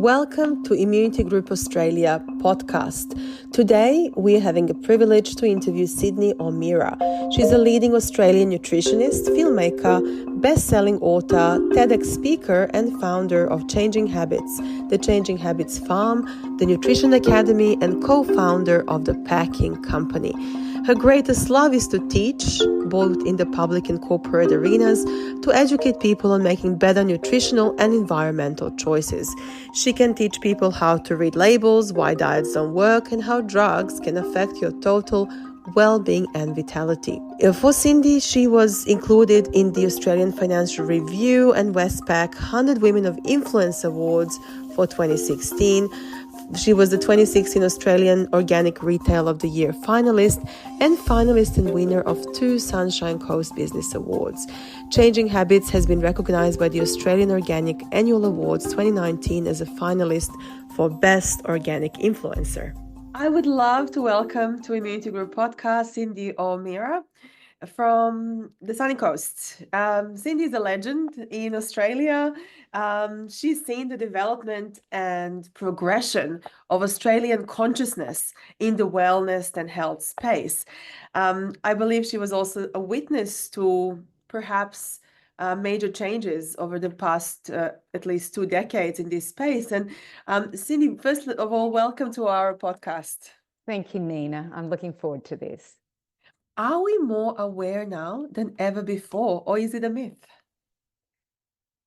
Welcome to Immunity Group Australia podcast. Today, we're having a privilege to interview Cyndi O'Meara. She's a leading Australian nutritionist, filmmaker, best-selling author, TEDx speaker, and founder of Changing Habits, the Changing Habits Farm, the Nutrition Academy, and co-founder of the Packing Company. Her greatest love is to teach, both in the public and corporate arenas, to educate people on making better nutritional and environmental choices. She can teach people how to read labels, why diets don't work, and how drugs can affect your total well-being and vitality. For Cyndi, she was included in the Australian Financial Review and Westpac 100 Women of Influence Awards for 2016. She was the 2016 Australian Organic Retail of the Year finalist and winner of 2 Sunshine Coast Business Awards. Changing Habits has been recognized by the Australian Organic Annual Awards 2019 as a finalist for Best Organic Influencer. I would love to welcome to Immunity Group podcast Cyndi O'Meara from the Sunny Coast. Cyndi is a legend in Australia. She's seen the development and progression of Australian consciousness in the wellness and health space. I believe she was also a witness to perhaps major changes over the past at least 2 decades in this space. And Cyndi, first of all, welcome to our podcast. Thank you, Nina. I'm looking forward to this. Are we more aware now than ever before, or is it a myth?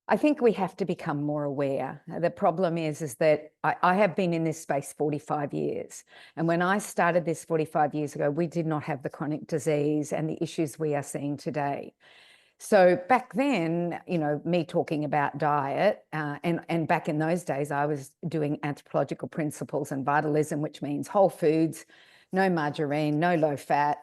I think we have to become more aware. The problem is that I have been in this space 45 years. And when I started this 45 years ago, we did not have the chronic disease and the issues we are seeing today. So back then, me talking about diet, and back in those days, I was doing anthropological principles and vitalism, which means whole foods, no margarine, no low fat,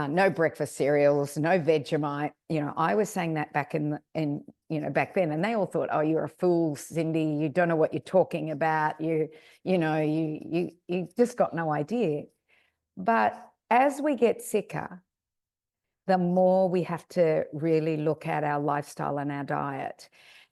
no breakfast cereals, no Vegemite. I was saying that back back then, and they all thought, "Oh, you're a fool, Cyndi. You don't know what you're talking about. You just got no idea." But as we get sicker, the more we have to really look at our lifestyle and our diet.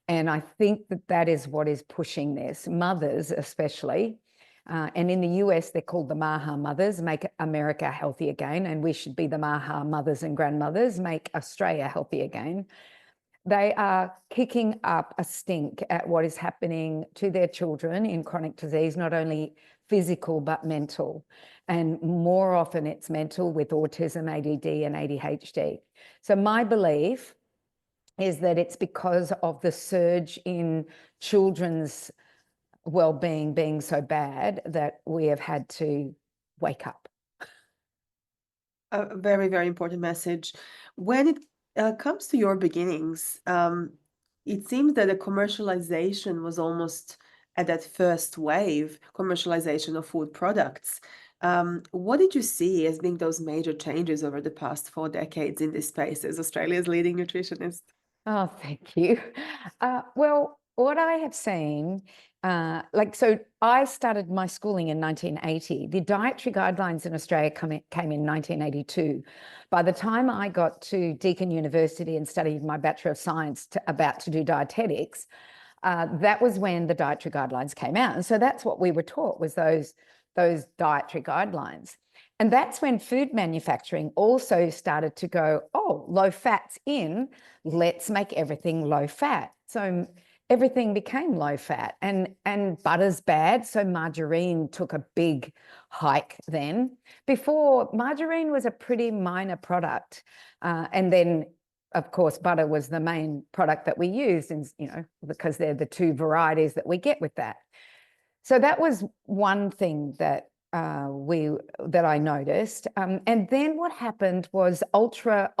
And I think that is what is pushing this. Mothers, especially. And in the US, they're called the Maha Mothers, Make America Healthy Again. And we should be the Maha Mothers and Grandmothers, Make Australia Healthy Again. They are kicking up a stink at what is happening to their children in chronic disease, not only physical, but mental. And more often it's mental with autism, ADD, and ADHD. So my belief is that it's because of the surge in children's well-being being so bad that we have had to wake up. A very, very important message. When it comes to your beginnings, it seems that the commercialization was almost at that first wave, commercialization of food products. What did you see as being those major changes over the past 4 decades in this space as Australia's leading nutritionist? Oh, thank you. Well, what I have seen, so I started my schooling in 1980. The dietary guidelines in Australia came in 1982. By the time I got to Deakin University and studied my Bachelor of Science about to do dietetics, that was when the dietary guidelines came out. And so that's what we were taught, was those dietary guidelines. And that's when food manufacturing also started to go, oh, low fat's in, let's make everything low fat. So everything became low fat, and butter's bad. So margarine took a big hike then. Before, margarine was a pretty minor product. And then, of course, butter was the main product that we used, and because they're the 2 varieties that we get with that. So that was one thing that I noticed. And then what happened was ultra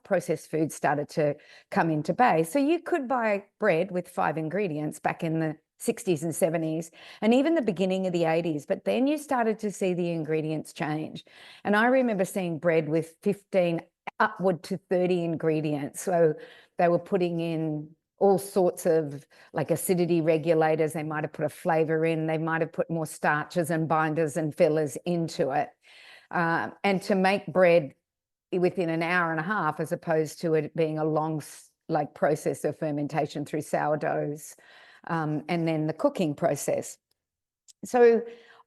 processed foods started to come into play. So you could buy bread with 5 ingredients back in the 60s and 70s, and even the beginning of the 80s. But then you started to see the ingredients change. And I remember seeing bread with 15 upward to 30 ingredients. So they were putting in all sorts of acidity regulators. They might have put a flavor in. They might have put more starches and binders and fillers into it. And to make bread within an hour and a half, as opposed to it being a long process of fermentation through sourdoughs, and then the cooking process. So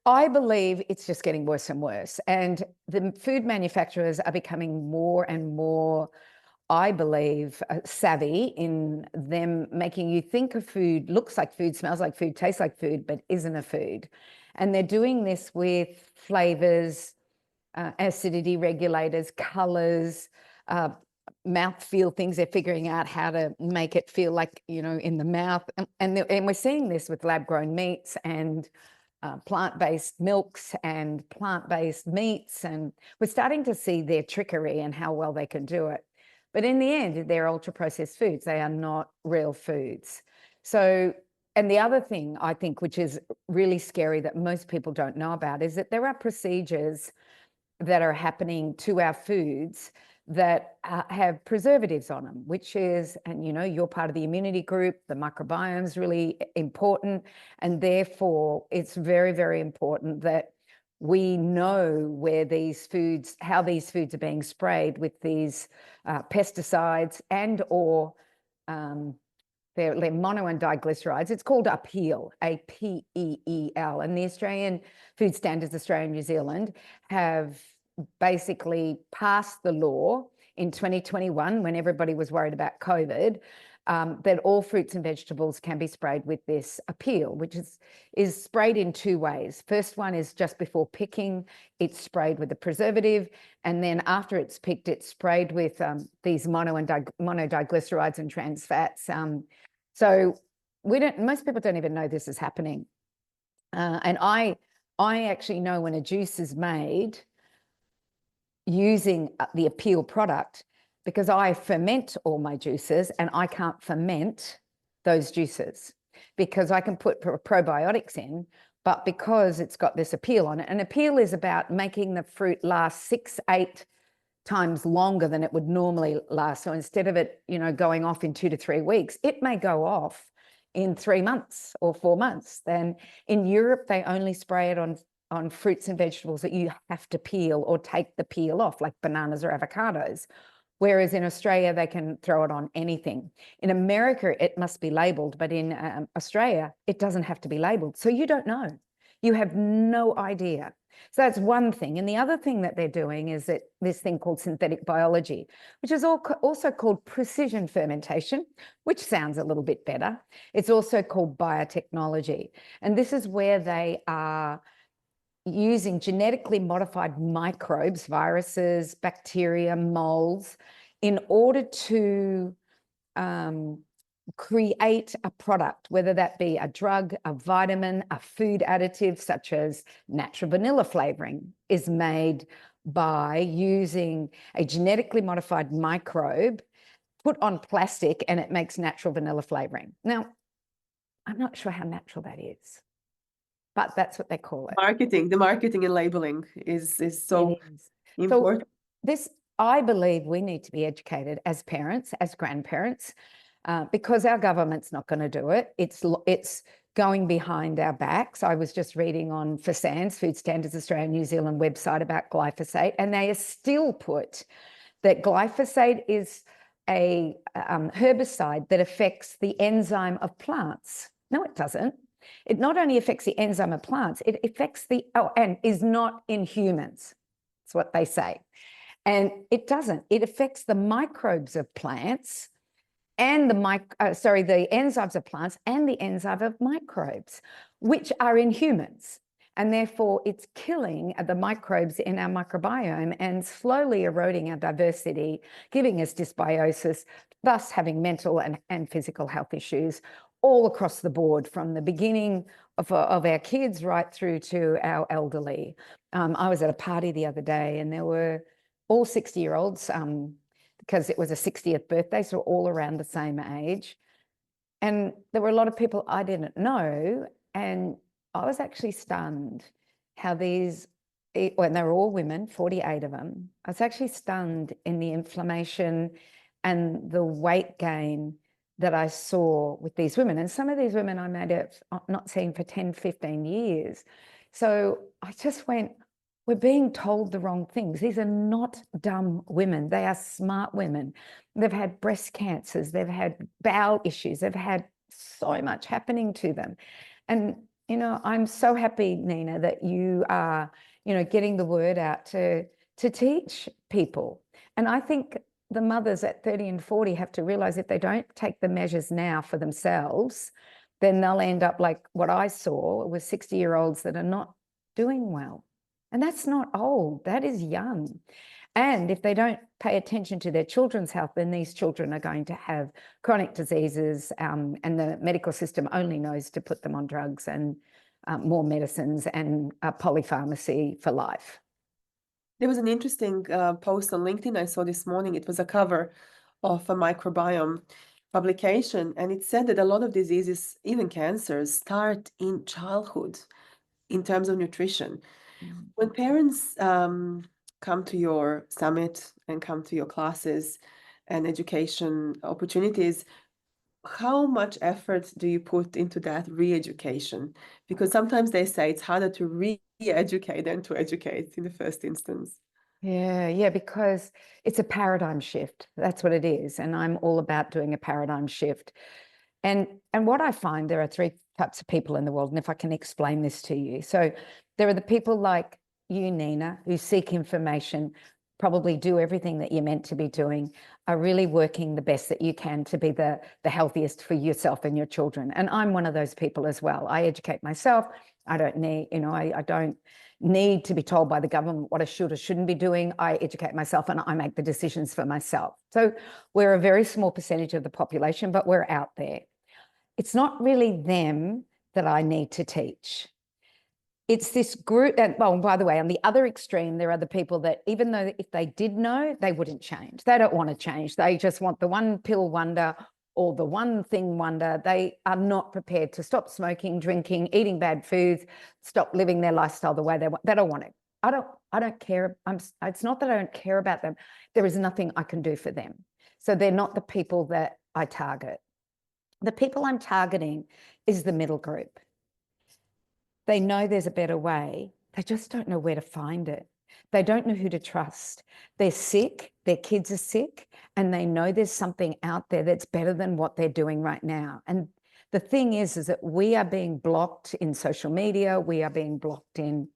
I believe it's just getting worse and worse. And the food manufacturers are becoming more and more, I believe, savvy in them making you think of food, looks like food, smells like food, tastes like food, but isn't a food. And they're doing this with flavors, acidity regulators, colors, mouthfeel things. They're figuring out how to make it feel like, you know, in the mouth. And we're seeing this with lab-grown meats and plant-based milks and plant-based meats. And we're starting to see their trickery and how well they can do it. But in the end, they're ultra-processed foods. They are not real foods. So, and the other thing I think, which is really scary that most people don't know about, is that there are procedures that are happening to our foods that have preservatives on them, which is, and you know, you're part of the immunity group, the microbiome is really important. And therefore, it's very, very important that we know where these foods, how these foods are being sprayed with these pesticides and or they're mono and diglycerides. It's called APEEL, A-P-E-E-L. And the Australian Food Standards Australia and New Zealand have basically passed the law in 2021 when everybody was worried about COVID, that all fruits and vegetables can be sprayed with this APEEL, which is sprayed in two ways. First one is just before picking, it's sprayed with a preservative, and then after it's picked, it's sprayed with these monodiglycerides and trans fats. So most people don't even know this is happening. And I actually know when a juice is made using the APEEL product, because I ferment all my juices and I can't ferment those juices because I can put probiotics in, but because it's got this APEEL on it, and APEEL is about making the fruit last 6-8 times longer than it would normally last. So instead of it, you know, going off in 2 to 3 weeks, it may go off in 3 months or 4 months. Then in Europe, they only spray it on fruits and vegetables that you have to peel or take the peel off, like bananas or avocados. Whereas in Australia, they can throw it on anything. In America, it must be labeled, but in Australia, it doesn't have to be labeled. So you don't know. You have no idea. So that's one thing. And the other thing that they're doing is that this thing called synthetic biology, which is also called precision fermentation, which sounds a little bit better. It's also called biotechnology. And this is where they are using genetically modified microbes, viruses, bacteria, molds, in order to create a product, whether that be a drug, a vitamin, a food additive, such as natural vanilla flavoring, is made by using a genetically modified microbe put on plastic, and it makes natural vanilla flavoring. Now, I'm not sure how natural that is, but that's what they call it. The marketing and labeling is so important. So this, I believe we need to be educated as parents, as grandparents, because our government's not going to do it. It's going behind our backs. I was just reading on FSANZ, Food Standards Australia and New Zealand website, about glyphosate, and they still put that glyphosate is a herbicide that affects the enzyme of plants. No, it doesn't. It not only affects the enzyme of plants, it affects and is not in humans. That's what they say. And it doesn't. It affects the microbes of plants and the enzymes of plants and the enzyme of microbes, which are in humans. And therefore, it's killing the microbes in our microbiome and slowly eroding our diversity, giving us dysbiosis, thus having mental and physical health issues all across the board, from the beginning of our kids right through to our elderly. I was at a party the other day and there were all 60-year-olds, because it was a 60th birthday, so all around the same age. And there were a lot of people I didn't know, and I was actually stunned how when they were all women, 48 of them, I was actually stunned in the inflammation and the weight gain that I saw with these women. And some of these women I might have not seen for 10, 15 years. So I just went, we're being told the wrong things. These are not dumb women. They are smart women. They've had breast cancers. They've had bowel issues. They've had so much happening to them. And, I'm so happy, Nina, that you are, getting the word out to teach people. And I think the mothers at 30 and 40 have to realize if they don't take the measures now for themselves, then they'll end up like what I saw with 60-year-olds that are not doing well. And that's not old, that is young. And if they don't pay attention to their children's health, then these children are going to have chronic diseases, and the medical system only knows to put them on drugs and more medicines and polypharmacy for life. There was an interesting post on LinkedIn I saw this morning. It was a cover of a microbiome publication, and it said that a lot of diseases, even cancers, start in childhood in terms of nutrition. When parents come to your summit and come to your classes and education opportunities, how much effort do you put into that re-education? Because sometimes they say it's harder to re-educate than to educate in the first instance. Yeah, because it's a paradigm shift. That's what it is. And I'm all about doing a paradigm shift. And what I find, there are three types of people in the world, and if I can explain this to you. So there are the people like you, Nina, who seek information, probably do everything that you're meant to be doing, are really working the best that you can to be the healthiest for yourself and your children. And I'm one of those people as well. I educate myself. I don't need, I don't need to be told by the government what I should or shouldn't be doing. I educate myself and I make the decisions for myself. So we're a very small percentage of the population, but we're out there. It's not really them that I need to teach. It's this group, and well, by the way, on the other extreme, there are the people that even though if they did know, they wouldn't change. They don't want to change. They just want the one pill wonder or the one thing wonder. They are not prepared to stop smoking, drinking, eating bad foods, stop living their lifestyle the way they want. They don't want it. I don't care. It's not that I don't care about them. There is nothing I can do for them. So they're not the people that I target. The people I'm targeting is the middle group. They know there's a better way. They just don't know where to find it. They don't know who to trust. They're sick, their kids are sick, and they know there's something out there that's better than what they're doing right now. And the thing is that we are being blocked in social media. We are being blocked in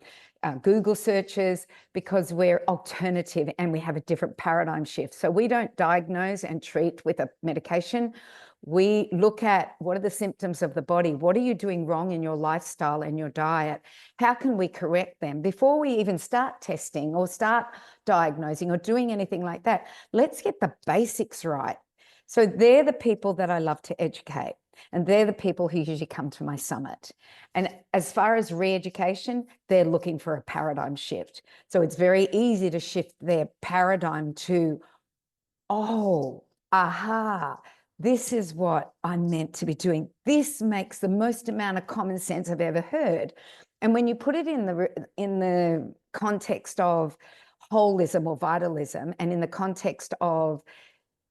Google searches because we're alternative and we have a different paradigm shift. So we don't diagnose and treat with a medication. We look at what are the symptoms of the body? What are you doing wrong in your lifestyle and your diet? How can we correct them? Before we even start testing or start diagnosing or doing anything like that, let's get the basics right. So they're the people that I love to educate, and they're the people who usually come to my summit. And as far as re-education, they're looking for a paradigm shift. So it's very easy to shift their paradigm to, oh, aha, this is what I'm meant to be doing. This makes the most amount of common sense I've ever heard. And when you put it in the context of holism or vitalism, and in the context of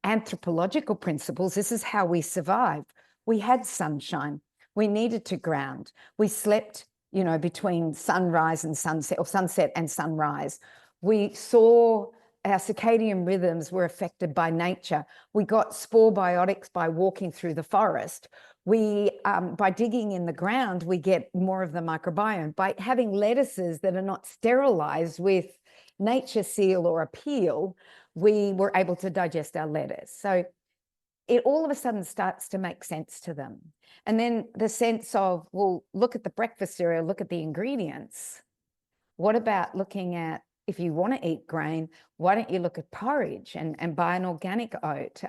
anthropological principles, this is how we survived. We had sunshine. We needed to ground. We slept, between sunrise and sunset, or sunset and sunrise. We saw our circadian rhythms were affected by nature. We got spore biotics by walking through the forest. We, by digging in the ground, we get more of the microbiome. By having lettuces that are not sterilized with nature seal or a peel, we were able to digest our lettuce. So it all of a sudden starts to make sense to them. And then the sense of, well, look at the breakfast cereal, look at the ingredients. What about looking at, if you want to eat grain, why don't you look at porridge and buy an organic oat?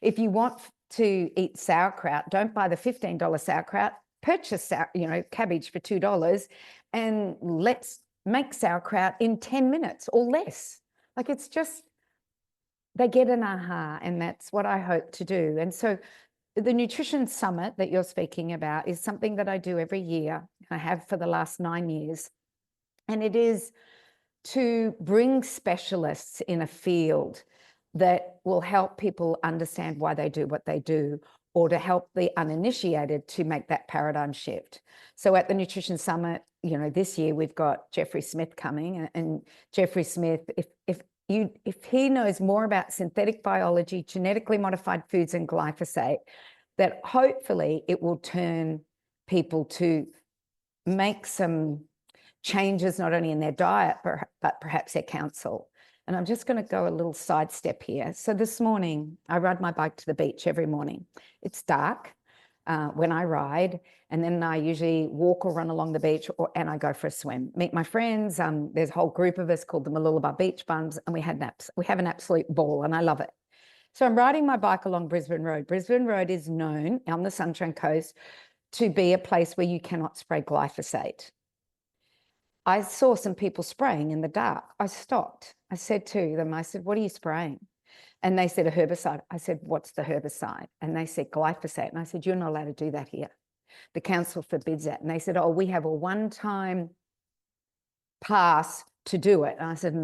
If you want to eat sauerkraut, don't buy the $15 sauerkraut, purchase cabbage for $2, and let's make sauerkraut in 10 minutes or less. Like, it's just, they get an aha, and that's what I hope to do. And so the Nutrition Summit that you're speaking about is something that I do every year. I have for the last 9 years. And it is to bring specialists in a field that will help people understand why they do what they do, or to help the uninitiated to make that paradigm shift. So at the Nutrition Summit, this year we've got Jeffrey Smith coming, and Jeffrey Smith, if he knows more about synthetic biology, genetically modified foods, and glyphosate that hopefully it will turn people to make some changes, not only in their diet, but perhaps their counsel. And I'm just going to go a little sidestep here. So this morning, I ride my bike to the beach every morning. It's dark when I ride, and then I usually walk or run along the beach, and I go for a swim. Meet my friends. There's a whole group of us called the Mooloolaba Beach Bums, and we have an absolute ball, and I love it. So I'm riding my bike along Brisbane Road. Brisbane Road is known on the Sunshine Coast to be a place where you cannot spray glyphosate. I saw some people spraying in the dark. I stopped. I said to them, I said, what are you spraying? And they said, a herbicide. I said, what's the herbicide? And they said, glyphosate. And I said, you're not allowed to do that here. The council forbids that. And they said, oh, we have a one-time pass to do it. And I said,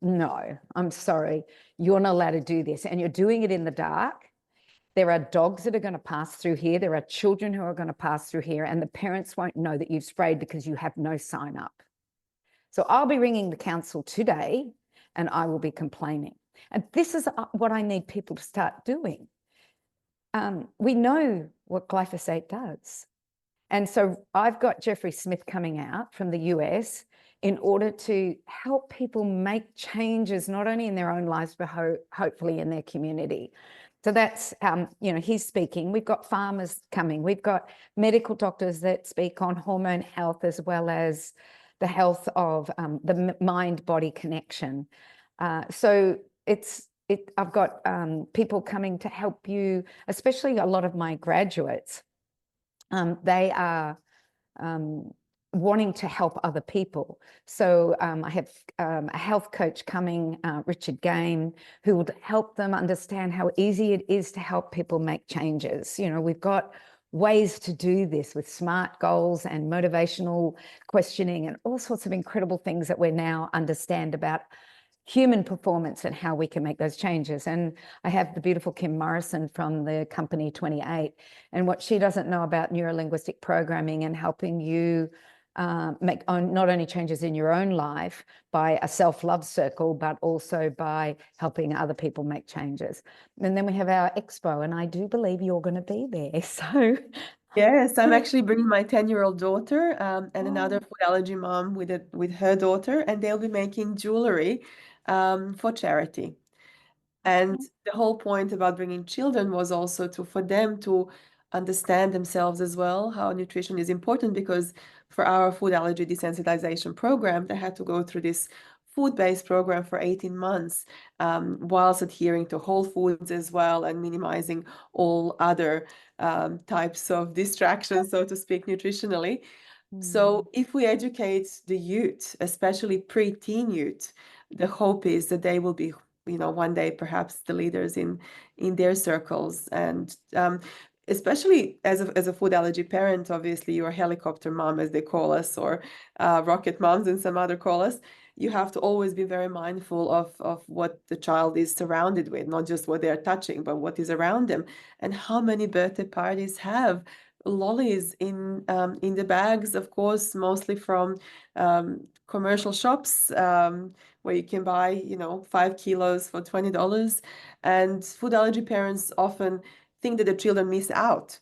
no, I'm sorry. You're not allowed to do this. And you're doing it in the dark. There are dogs that are going to pass through here. There are children who are going to pass through here, and the parents won't know that you've sprayed because you have no sign up. So I'll be ringing the council today, and I will be complaining. And this is what I need people to start doing. We know what glyphosate does. And so I've got Jeffrey Smith coming out from the US in order to help people make changes, not only in their own lives, but hopefully in their community. So that's, he's speaking. We've got farmers coming. We've got medical doctors that speak on hormone health, as well as the health of the mind-body connection. So I've got people coming to help you, especially a lot of my graduates. They are wanting to help other people. So I have a health coach coming, Richard Game, who will help them understand how easy it is to help people make changes. We've got ways to do this with SMART goals and motivational questioning and all sorts of incredible things that we now understand about human performance and how we can make those changes. And I have the beautiful Kim Morrison from the company 28, and what she doesn't know about neurolinguistic programming and helping you make not only changes in your own life by a self-love circle, but also by helping other people make changes. And then we have our expo, and I do believe you're going to be there. So yes, I'm actually bringing my 10-year-old daughter and another food allergy mom with her daughter, and they'll be making jewelry for charity. And the whole point about bringing children was also for them to understand themselves as well, how nutrition is important, because for our food allergy desensitization program, they had to go through this food-based program for 18 months, whilst adhering to whole foods as well and minimizing all other types of distractions, so to speak, nutritionally. So if we educate the youth, especially pre-teen youth, the hope is that they will be, one day perhaps the leaders in their circles. And especially as a food allergy parent, obviously you're a helicopter mom, as they call us, or rocket moms and some other call us. You have to always be very mindful of what the child is surrounded with, not just what they're touching, but what is around them. And how many birthday parties have lollies in the bags, of course, mostly from commercial shops, where you can buy, 5 kilos for $20. And food allergy parents often think that the children miss out.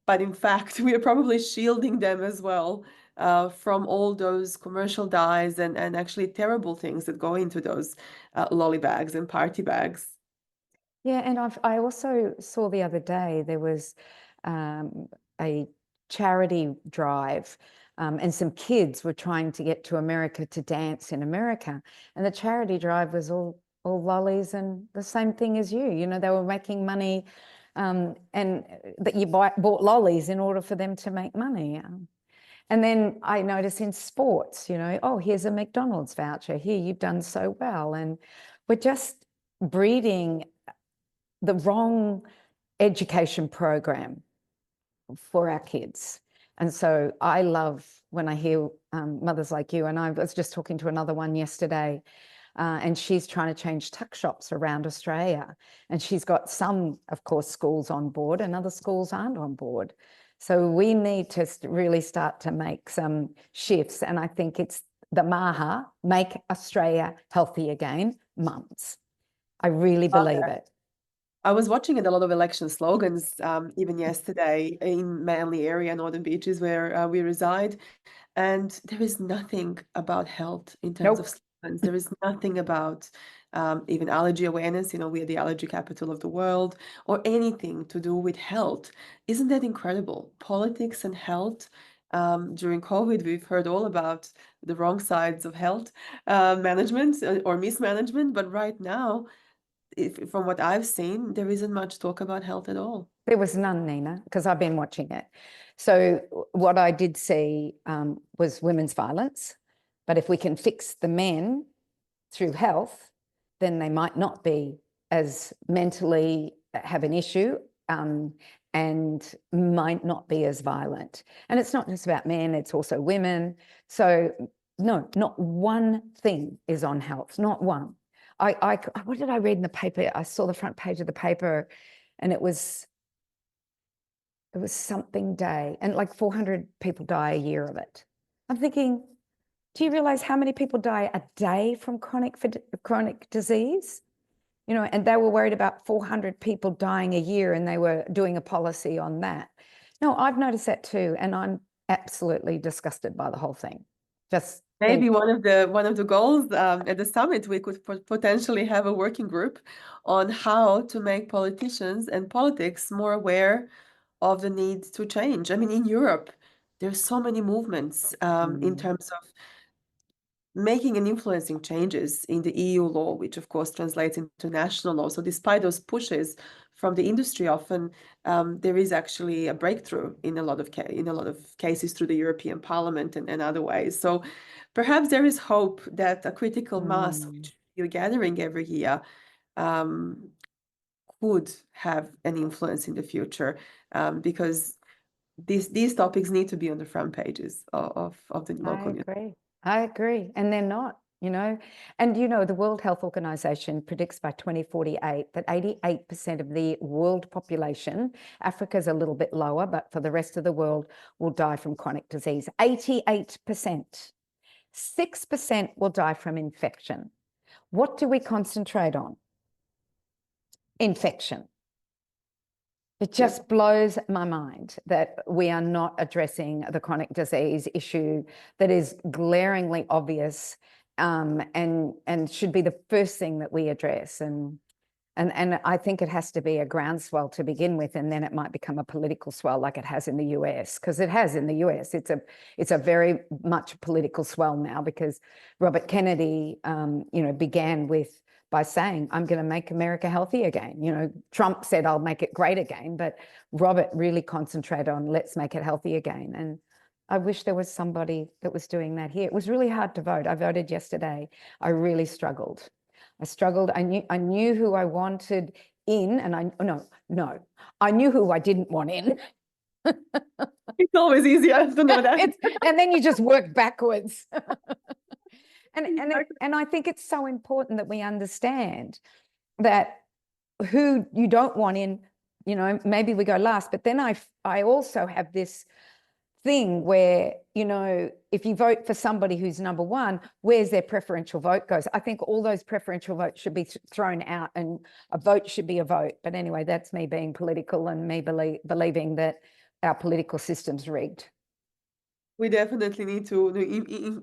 But in fact, we are probably shielding them as well from all those commercial dyes and actually terrible things that go into those lolly bags and party bags. Yeah, and I also saw the other day there was a charity drive, and some kids were trying to get to America to dance in America, and the charity drive was all lollies and the same thing as you. They were making money, and that you bought lollies in order for them to make money. And then I notice in sports, oh, here's a McDonald's voucher. Here, you've done so well, and we're just breeding the wrong education program for our kids. And so I love when I hear mothers like you, and I was just talking to another one yesterday, and she's trying to change tuck shops around Australia. And she's got some, of course, schools on board and other schools aren't on board. So we need to really start to make some shifts. And I think it's the MAHA, Make Australia Healthy Again, mums. I really believe it. I was watching a lot of election slogans, even yesterday in Manly area, Northern Beaches, where we reside. And there is nothing about health in terms of Nope. slogans. There is nothing about even allergy awareness. We are the allergy capital of the world, or anything to do with health. Isn't that incredible? Politics and health. During COVID, we've heard all about the wrong sides of health management or mismanagement. But right now, from what I've seen, there isn't much talk about health at all. There was none, Nina, because I've been watching it. So what I did see was women's violence. But if we can fix the men through health, then they might not be as mentally have an issue and might not be as violent. And it's not just about men, it's also women. So no, not one thing is on health, not one. What did I read in the paper? I saw the front page of the paper and it was something day, and like 400 people die a year of it. I'm thinking, do you realize how many people die a day from chronic disease? And they were worried about 400 people dying a year, and they were doing a policy on that. No, I've noticed that too, and I'm absolutely disgusted by the whole thing. Just maybe one of the goals at the summit, we could potentially have a working group on how to make politicians and politics more aware of the need to change. I mean, in Europe, there's so many movements in terms of making and influencing changes in the EU law, which of course translates into national law. So despite those pushes from the industry, often there is actually a breakthrough in a lot of cases through the European Parliament and other ways. So perhaps there is hope that a critical mass, which you're gathering every year, could have an influence in the future, because these topics need to be on the front pages of the local news. I agree. And they're not, And, the World Health Organization predicts by 2048 that 88% of the world population, Africa's a little bit lower, but for the rest of the world, will die from chronic disease. 88%. 6% will die from infection. What do we concentrate on? Infection. It just blows my mind that we are not addressing the chronic disease issue that is glaringly obvious, and should be the first thing that we address. And I think it has to be a groundswell to begin with, and then it might become a political swell like it has in the US, because it has in the US. It's a very much political swell now, because Robert Kennedy, began by saying, I'm going to make America healthy again. Trump said, I'll make it great again, but Robert really concentrated on let's make it healthy again. And I wish there was somebody that was doing that here. It was really hard to vote. I voted yesterday. I really struggled. I knew who I wanted in, and I knew who I didn't want in. It's always easier to know that. And then you just work backwards. And I think it's so important that we understand that who you don't want in, maybe we go last, but then I also have this thing where, if you vote for somebody who's number one, where's their preferential vote goes? I think all those preferential votes should be thrown out, and a vote should be a vote. But anyway, that's me being political and me believing that our political system's rigged. We definitely need to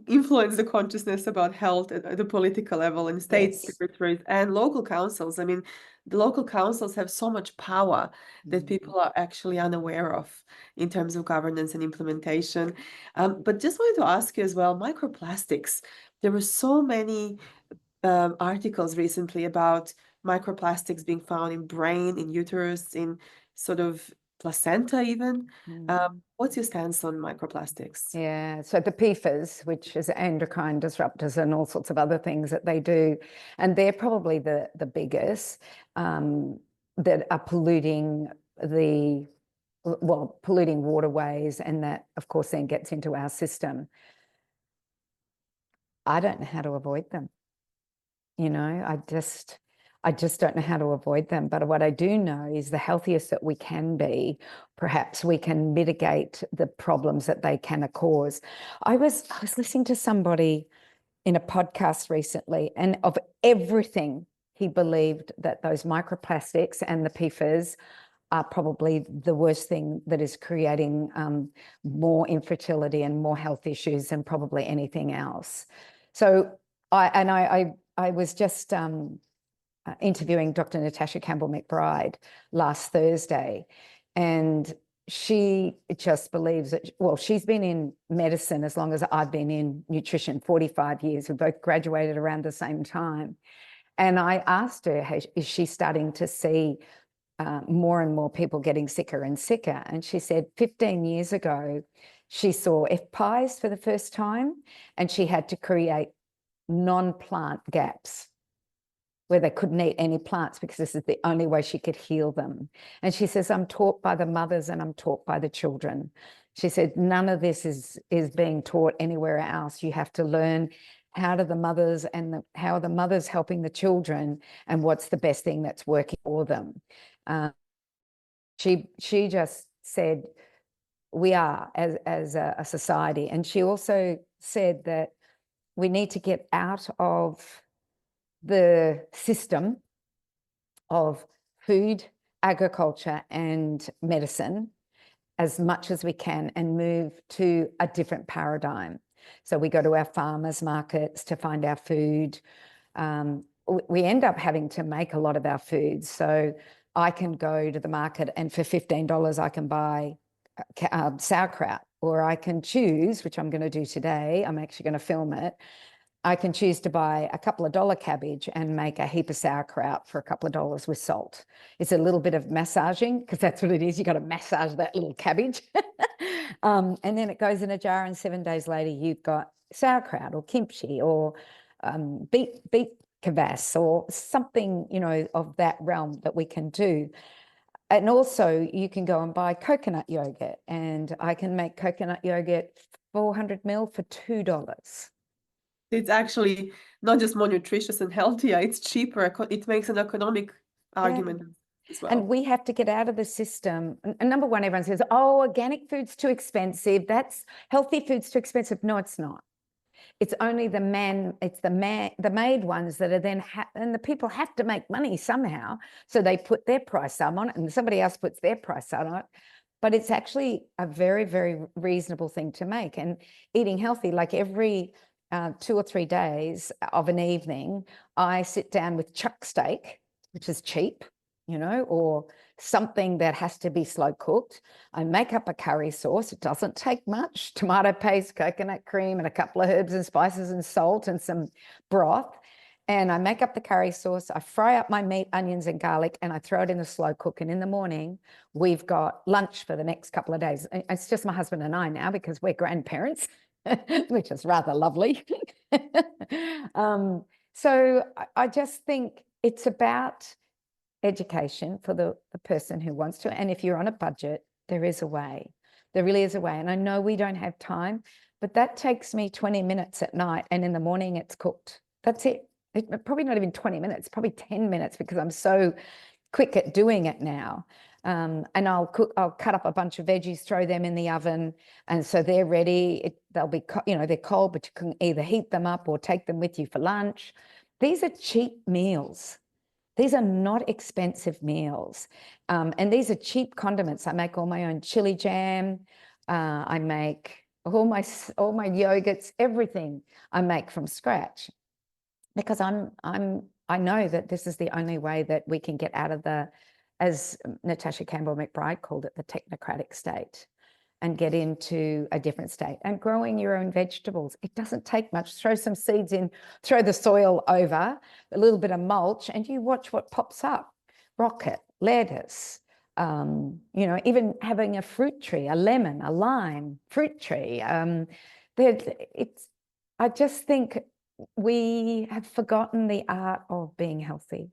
influence the consciousness about health at the political level in states, territories, and local councils. I mean, the local councils have so much power that people are actually unaware of in terms of governance and implementation. But just wanted to ask you as well, microplastics. There were so many articles recently about microplastics being found in brain, in uterus, in sort of placenta even. What's your stance on microplastics? Yeah, so the PFAS, which is endocrine disruptors and all sorts of other things that they do, and they're probably the biggest that are polluting polluting waterways, and that, of course, then gets into our system. I don't know how to avoid them. I just don't know how to avoid them. But what I do know is the healthiest that we can be, perhaps we can mitigate the problems that they can cause. I was listening to somebody in a podcast recently, and of everything he believed that those microplastics and the PFAS are probably the worst thing that is creating more infertility and more health issues than probably anything else. So I was just interviewing Dr. Natasha Campbell-McBride last Thursday, and she just believes that, well, she's been in medicine as long as I've been in nutrition, 45 years. We both graduated around the same time. And I asked her, hey, is she starting to see more and more people getting sicker and sicker? And she said 15 years ago, she saw F-pies for the first time, and she had to create non-plant gaps where they couldn't eat any plants because this is the only way she could heal them. And she says, I'm taught by the mothers and I'm taught by the children. She said, none of this is being taught anywhere else. You have to learn how do the mothers and how are the mothers helping the children, and what's the best thing that's working for them. She just said, we are as a society. And she also said that we need to get out of the system of food, agriculture, and medicine as much as we can and move to a different paradigm. So we go to our farmers markets to find our food. We end up having to make a lot of our food. So I can go to the market and for $15 I can buy sauerkraut, or I can choose, which I'm going to do today, I'm actually going to film it, I can choose to buy a couple of dollar cabbage and make a heap of sauerkraut for a couple of dollars with salt. It's a little bit of massaging, because that's what it is. You got to massage that little cabbage. And then it goes in a jar, and 7 days later you've got sauerkraut or kimchi or beet kvass or something, you know, of that realm that we can do. And also you can go and buy coconut yogurt, and I can make coconut yogurt 400 ml for $2. It's actually not just more nutritious and healthier, it's cheaper. It makes an economic argument as well. And we have to get out of the system. And number one, everyone says, oh, organic food's too expensive. That's healthy food's too expensive. No, it's not. It's only the made ones that are then, and the people have to make money somehow. So they put their price up on it, and somebody else puts their price on it. But it's actually a very, very reasonable thing to make. And eating healthy, like every 2 or 3 days of an evening, I sit down with chuck steak, which is cheap, you know, or something that has to be slow cooked. I make up a curry sauce. It doesn't take much: tomato paste, coconut cream, and a couple of herbs and spices and salt and some broth. And I make up the curry sauce. I fry up my meat, onions and garlic, and I throw it in the slow cook. And in the morning, we've got lunch for the next couple of days. It's just my husband and I now, because we're grandparents, which is rather lovely. So I just think it's about education for the person who wants to. And if you're on a budget, there is a way. There really is a way. And I know we don't have time, but that takes me 20 minutes at night, and in the morning it's cooked. That's it. Probably not even 20 minutes, probably 10 minutes, because I'm so quick at doing it now. And I'll cut up a bunch of veggies, throw them in the oven, and so they're ready. They'll be, you know, they're cold, but you can either heat them up or take them with you for lunch. These are cheap meals. These are not expensive meals. And these are cheap condiments. I make all my own chili jam. I make all my yogurts, everything I make from scratch, because I know that this is the only way that we can get out of the, as Natasha Campbell-McBride called it, the technocratic state, and get into a different state. And growing your own vegetables, it doesn't take much. Throw some seeds in, throw the soil over, a little bit of mulch, and you watch what pops up. Rocket, lettuce, you know, even having a fruit tree, a lemon, a lime, fruit tree. I just think we have forgotten the art of being healthy.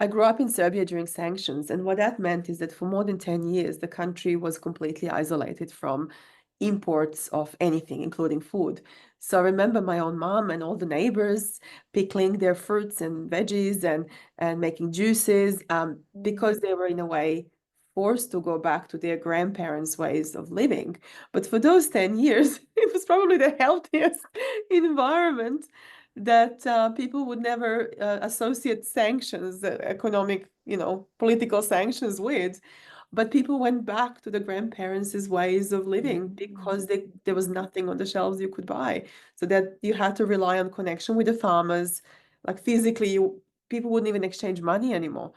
I grew up in Serbia during sanctions, and what that meant is that for more than 10 years, the country was completely isolated from imports of anything, including food. So I remember my own mom and all the neighbors pickling their fruits and veggies and making juices, because they were in a way forced to go back to their grandparents' ways of living. But for those 10 years, it was probably the healthiest environment that people would never associate sanctions, economic, political sanctions with. But people went back to the grandparents' ways of living because there was nothing on the shelves you could buy. So that you had to rely on connection with the farmers. Like physically, people wouldn't even exchange money anymore.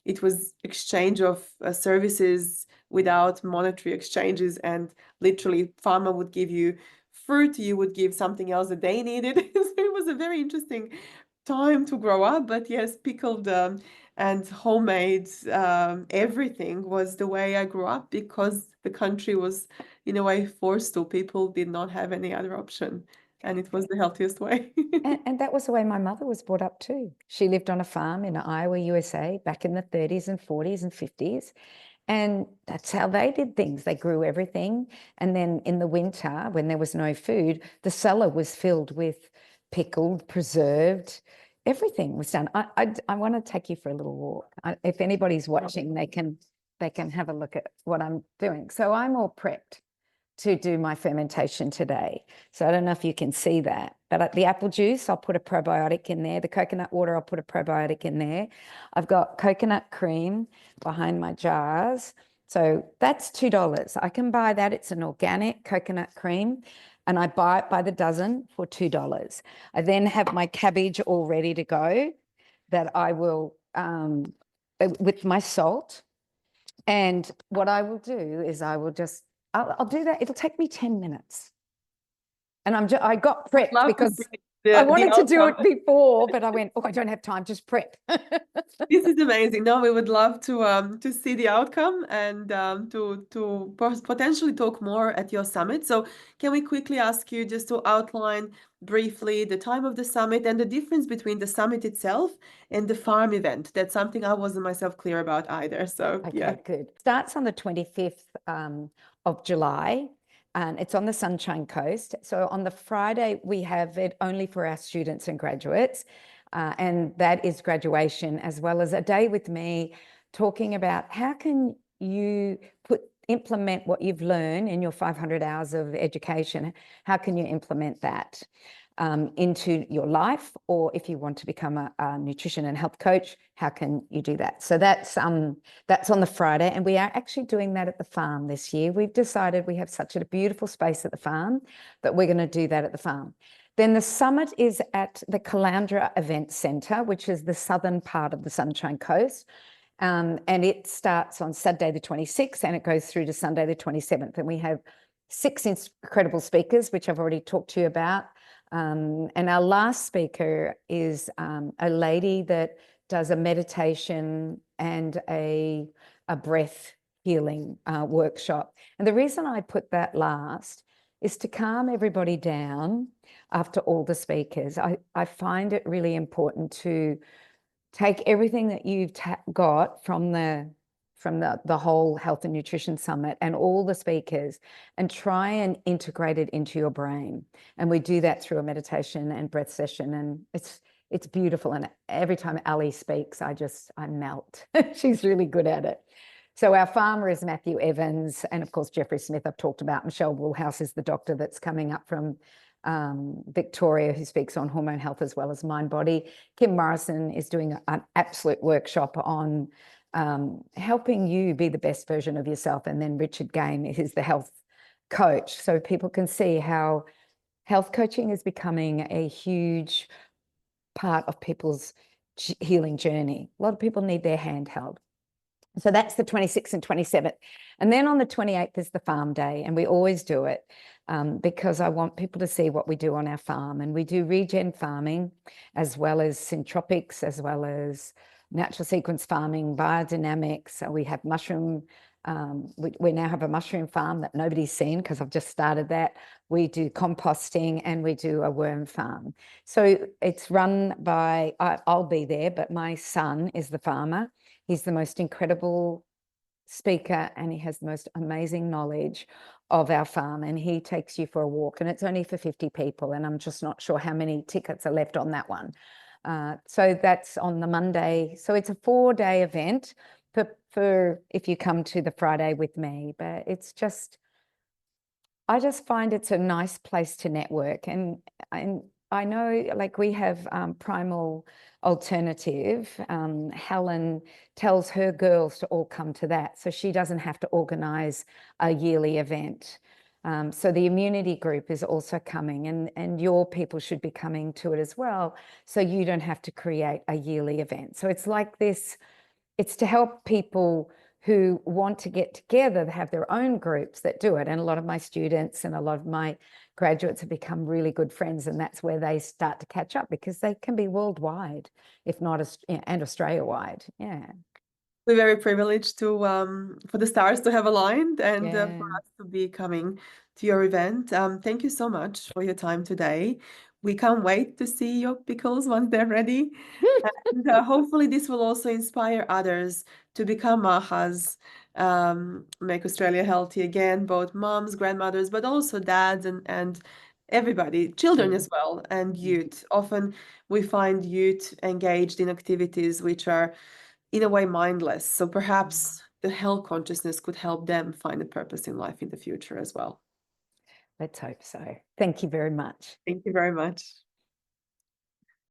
It was exchange of services without monetary exchanges, and literally farmer would give you fruit, you would give something else that they needed. So it was a very interesting time to grow up. But yes, pickled and homemade everything was the way I grew up, because the country was in a way forced to. People did not have any other option, and it was the healthiest way. And that was the way my mother was brought up too. She lived on a farm in Iowa, USA, back in the 30s and 40s and 50s. And that's how they did things. They grew everything. And then in the winter, when there was no food, the cellar was filled with pickled, preserved, everything was done. I want to take you for a little walk. If anybody's watching, they can have a look at what I'm doing. So I'm all prepped to do my fermentation today. So I don't know if you can see that, but the apple juice, I'll put a probiotic in there. The coconut water, I'll put a probiotic in there. I've got coconut cream behind my jars. So that's $2. I can buy that. It's an organic coconut cream, and I buy it by the dozen for $2. I then have my cabbage all ready to go that I will, with my salt. And what I will do is I'll do that. It'll take me 10 minutes. And I got prepped because I wanted to do it before, but I went, oh, I don't have time, just prep. This is amazing. No, we would love to see the outcome, and to potentially talk more at your summit. So can we quickly ask you just to outline briefly the time of the summit and the difference between the summit itself and the farm event? That's something I wasn't myself clear about either. So Okay, yeah. good. Starts on the 25th of July. And it's on the Sunshine Coast. So on the Friday, we have it only for our students and graduates. And that is graduation, as well as a day with me talking about how can you implement what you've learned in your 500 hours of education. How can you implement that into your life? Or if you want to become a nutrition and health coach, how can you do that? So that's on the Friday, and we are actually doing that at the farm this year. We've decided we have such a beautiful space at the farm that we're going to do that at the farm. Then the summit is at the Caloundra Event Centre, which is the southern part of the Sunshine Coast. And it starts on Saturday the 26th and it goes through to Sunday the 27th. And we have 6 incredible speakers, which I've already talked to you about. And our last speaker is a lady that does a meditation and a breath healing workshop. And the reason I put that last is to calm everybody down after all the speakers. I find it really important to take everything that you've got from the whole health and nutrition summit and all the speakers and try and integrate it into your brain. And we do that through a meditation and breath session. And it's beautiful. And every time Ali speaks, I melt. She's really good at it. So our farmer is Matthew Evans. And of course, Jeffrey Smith, I've talked about. Michelle Woolhouse is the doctor that's coming up from Victoria, who speaks on hormone health as well as mind body. Kim Morrison is doing an absolute workshop on helping you be the best version of yourself. And then Richard Game is the health coach. So people can see how health coaching is becoming a huge part of people's healing journey. A lot of people need their hand held. So that's the 26th and 27th. And then on the 28th is the farm day. And we always do it because I want people to see what we do on our farm. And we do regen farming, as well as syntropics, as well as natural sequence farming, biodynamics. So we have mushroom. We now have a mushroom farm that nobody's seen because I've just started that. We do composting and we do a worm farm. So it's run by, I'll be there, but my son is the farmer. He's the most incredible speaker and he has the most amazing knowledge of our farm, and he takes you for a walk, and it's only for 50 people, and I'm just not sure how many tickets are left on that one. So that's on the Monday. So it's a 4-day event for if you come to the Friday with me, but it's just, I just find it's a nice place to network, and I know, like, we have Primal Alternative. Helen tells her girls to all come to that, so she doesn't have to organize a yearly event. So the immunity group is also coming, and your people should be coming to it as well, so you don't have to create a yearly event. So it's like this, it's to help people who want to get together, have their own groups that do it. And a lot of my students and a lot of my graduates have become really good friends, and that's where they start to catch up, because they can be worldwide, if not, and Australia-wide. Yeah. We're very privileged to for the stars to have aligned and for Yeah. us to be coming to your event. Thank you so much for your time today. We can't wait to see your pickles once they're ready. And hopefully this will also inspire others to become mahas, make Australia healthy again, both moms, grandmothers, but also dads and everybody, children as well, and youth. Often we find youth engaged in activities which are in a way mindless. So perhaps the health consciousness could help them find a purpose in life in the future as well. Let's hope so. Thank you very much. Thank you very much.